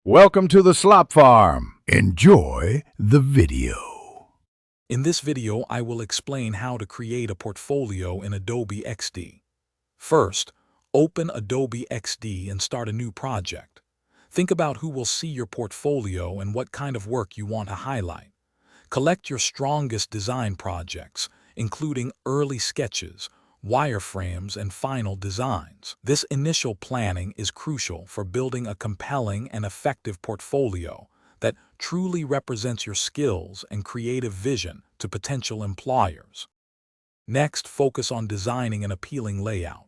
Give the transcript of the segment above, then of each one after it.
Welcome to the Slop Farm. Enjoy the video. In this video, I will explain how to create a portfolio in Adobe XD. First, open Adobe XD and start a new project. Think about who will see your portfolio and what kind of work you want to highlight. Collect your strongest design projects, including early sketches, wireframes, and final designs. This initial planning is crucial for building a compelling and effective portfolio that truly represents your skills and creative vision to potential employers. Next, focus on designing an appealing layout.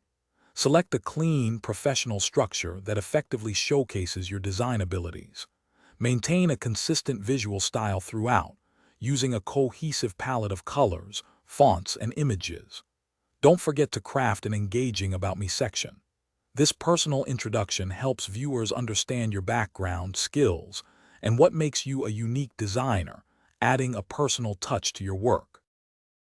Select a clean, professional structure that effectively showcases your design abilities. Maintain a consistent visual style throughout, using a cohesive palette of colors, fonts, and images. Don't forget to craft an engaging About Me section. This personal introduction helps viewers understand your background, skills, and what makes you a unique designer, adding a personal touch to your work.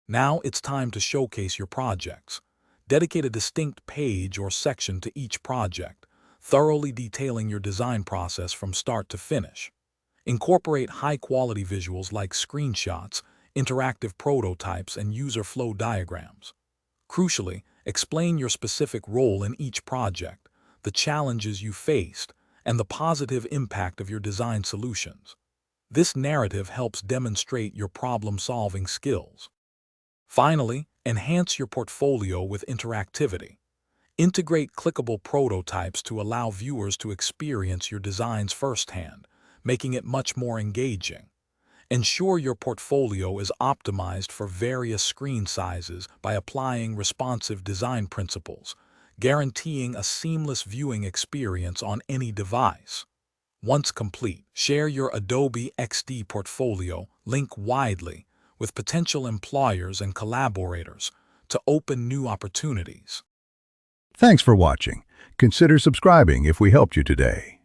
Now it's time to showcase your projects. Dedicate a distinct page or section to each project, thoroughly detailing your design process from start to finish. Incorporate high-quality visuals like screenshots, interactive prototypes, and user flow diagrams. Crucially, explain your specific role in each project, the challenges you faced, and the positive impact of your design solutions. This narrative helps demonstrate your problem-solving skills. Finally, enhance your portfolio with interactivity. Integrate clickable prototypes to allow viewers to experience your designs firsthand, making it much more engaging. Ensure your portfolio is optimized for various screen sizes by applying responsive design principles, guaranteeing a seamless viewing experience on any device. Once complete, share your Adobe XD portfolio link widely with potential employers and collaborators to open new opportunities. Thanks for watching. Consider subscribing if we helped you today.